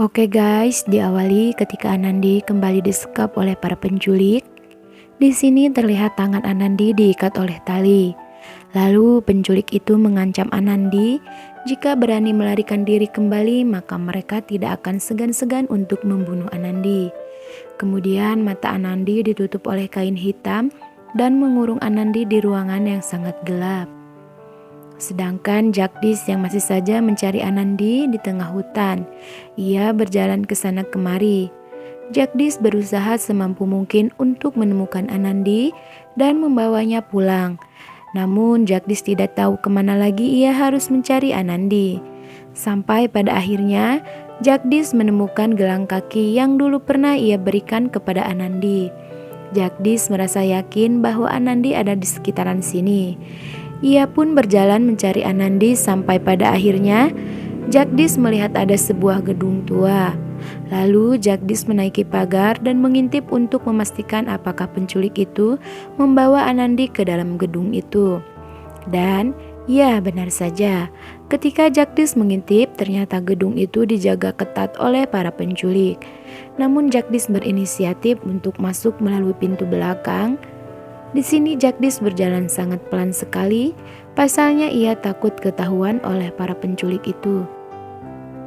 Oke guys, diawali ketika Anandi kembali disekap oleh para penculik. Di sini terlihat tangan Anandi diikat oleh tali. Lalu penculik itu mengancam Anandi, jika berani melarikan diri kembali maka mereka tidak akan segan-segan untuk membunuh Anandi. Kemudian mata Anandi ditutup oleh kain hitam dan mengurung Anandi di ruangan yang sangat gelap. Sedangkan Jagdish yang masih saja mencari Anandi di tengah hutan. Ia berjalan ke sana kemari. Jagdish berusaha semampu mungkin untuk menemukan Anandi dan membawanya pulang. Namun Jagdish tidak tahu kemana lagi ia harus mencari Anandi. Sampai pada akhirnya Jagdish menemukan gelang kaki yang dulu pernah ia berikan kepada Anandi. Jagdish merasa yakin bahwa Anandi ada di sekitaran sini. Ia pun berjalan mencari Anandi sampai pada akhirnya Jagdish melihat ada sebuah gedung tua. Lalu Jagdish menaiki pagar dan mengintip untuk memastikan apakah penculik itu membawa Anandi ke dalam gedung itu. Dan ya, benar saja, ketika Jagdish mengintip ternyata gedung itu dijaga ketat oleh para penculik. Namun Jagdish berinisiatif untuk masuk melalui pintu belakang. Di sini Jagdish berjalan sangat pelan sekali, pasalnya ia takut ketahuan oleh para penculik itu.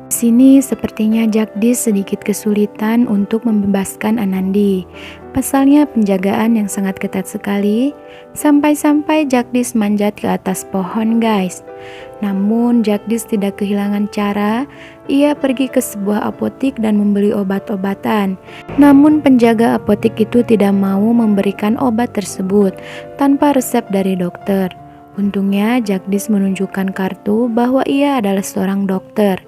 Di sini sepertinya Jagdish sedikit kesulitan untuk membebaskan Anandi. Pasalnya penjagaan yang sangat ketat sekali, sampai-sampai Jagdish manjat ke atas pohon guys. Namun Jagdish tidak kehilangan cara, ia pergi ke sebuah apotik dan membeli obat-obatan. Namun penjaga apotik itu tidak mau memberikan obat tersebut tanpa resep dari dokter. Untungnya Jagdish menunjukkan kartu bahwa ia adalah seorang dokter.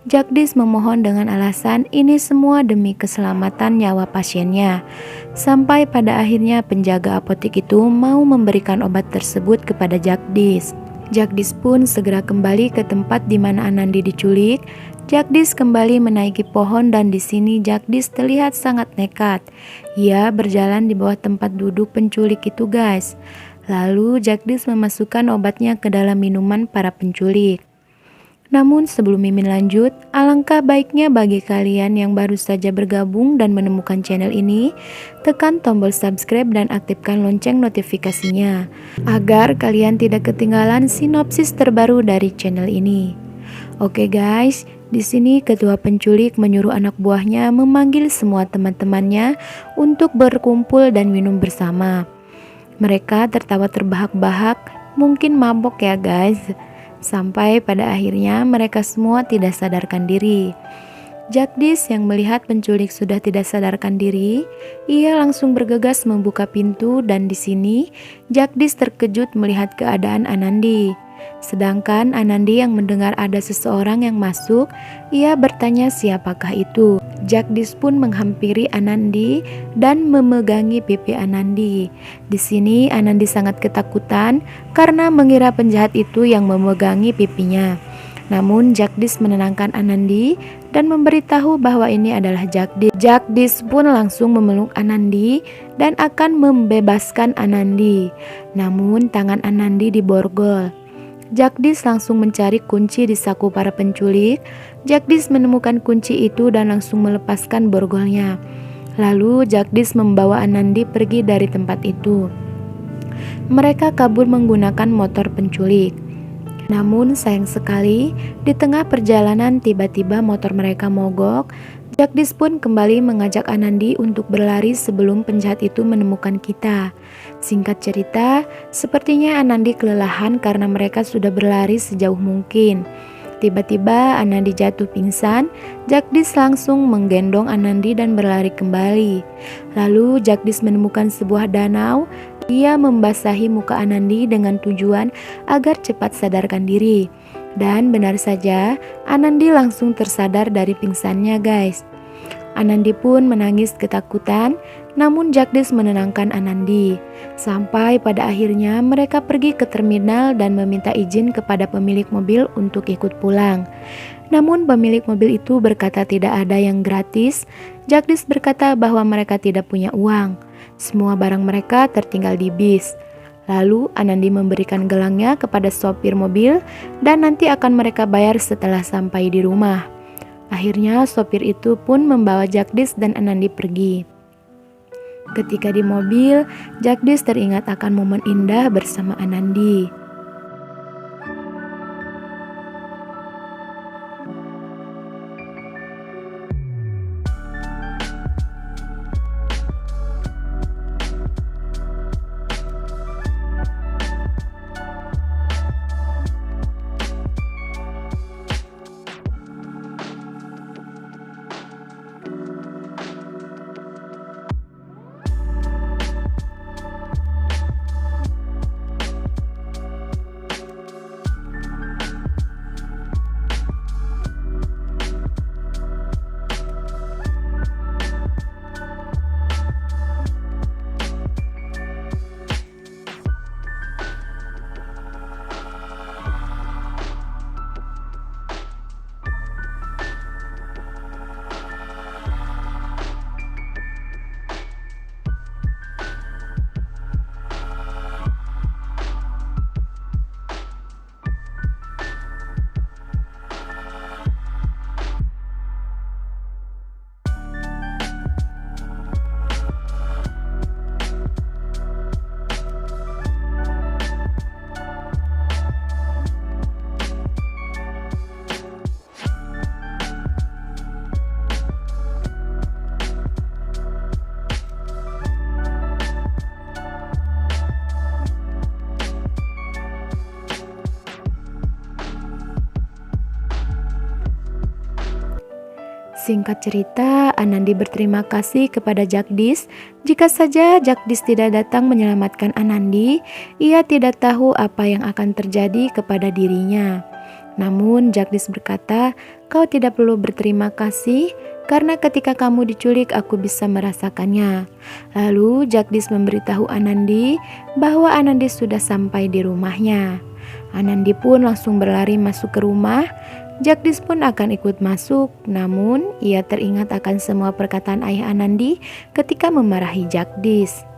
Jagdish memohon dengan alasan ini semua demi keselamatan nyawa pasiennya. Sampai pada akhirnya penjaga apotik itu mau memberikan obat tersebut kepada Jagdish. Jagdish pun segera kembali ke tempat di mana Anandi diculik. Jagdish kembali menaiki pohon dan di sini Jagdish terlihat sangat nekat. Ia berjalan di bawah tempat duduk penculik itu guys. Lalu Jagdish memasukkan obatnya ke dalam minuman para penculik. Namun sebelum Mimin lanjut, alangkah baiknya bagi kalian yang baru saja bergabung dan menemukan channel ini, tekan tombol subscribe dan aktifkan lonceng notifikasinya, agar kalian tidak ketinggalan sinopsis terbaru dari channel ini. Oke guys, di sini ketua penculik menyuruh anak buahnya memanggil semua teman-temannya untuk berkumpul dan minum bersama. Mereka tertawa terbahak-bahak, mungkin mabok ya guys. Sampai pada akhirnya mereka semua tidak sadarkan diri. Jagdish yang melihat penculik sudah tidak sadarkan diri, ia langsung bergegas membuka pintu dan di sini Jagdish terkejut melihat keadaan Anandi. Sedangkan Anandi yang mendengar ada seseorang yang masuk, ia bertanya siapakah itu. Jagdish pun menghampiri Anandi dan memegangi pipi Anandi. Di sini Anandi sangat ketakutan karena mengira penjahat itu yang memegangi pipinya. Namun Jagdish menenangkan Anandi dan memberitahu bahwa ini adalah Jagdish. Jagdish pun langsung memeluk Anandi dan akan membebaskan Anandi. Namun tangan Anandi diborgol. Jagdish langsung mencari kunci di saku para penculik. Jagdish menemukan kunci itu dan langsung melepaskan borgolnya. Lalu Jagdish membawa Anandi pergi dari tempat itu. Mereka kabur menggunakan motor penculik. Namun sayang sekali, di tengah perjalanan tiba-tiba motor mereka mogok. Jagdish pun kembali mengajak Anandi untuk berlari sebelum penjahat itu menemukan kita. Singkat cerita, sepertinya Anandi kelelahan karena mereka sudah berlari sejauh mungkin. Tiba-tiba Anandi jatuh pingsan. Jagdish langsung menggendong Anandi dan berlari kembali. Lalu Jagdish menemukan sebuah danau. Ia membasahi muka Anandi dengan tujuan agar cepat sadarkan diri. Dan benar saja, Anandi langsung tersadar dari pingsannya guys. Anandi pun menangis ketakutan, namun Jagdish menenangkan Anandi. Sampai pada akhirnya mereka pergi ke terminal dan meminta izin kepada pemilik mobil untuk ikut pulang. Namun pemilik mobil itu berkata tidak ada yang gratis. Jagdish berkata bahwa mereka tidak punya uang. Semua barang mereka tertinggal di bis. Lalu Anandi memberikan gelangnya kepada sopir mobil dan nanti akan mereka bayar setelah sampai di rumah. Akhirnya sopir itu pun membawa Jagdish dan Anandi pergi. Ketika di mobil, Jagdish teringat akan momen indah bersama Anandi. Singkat cerita, Anandi berterima kasih kepada Jagdish. Jika saja Jagdish tidak datang menyelamatkan Anandi, ia tidak tahu apa yang akan terjadi kepada dirinya. Namun Jagdish berkata, "Kau tidak perlu berterima kasih, karena ketika kamu diculik aku bisa merasakannya." Lalu Jagdish memberitahu Anandi bahwa Anandi sudah sampai di rumahnya. Anandi pun langsung berlari masuk ke rumah. Jagdish pun akan ikut masuk, namun ia teringat akan semua perkataan ayah Anandi ketika memarahi Jagdish.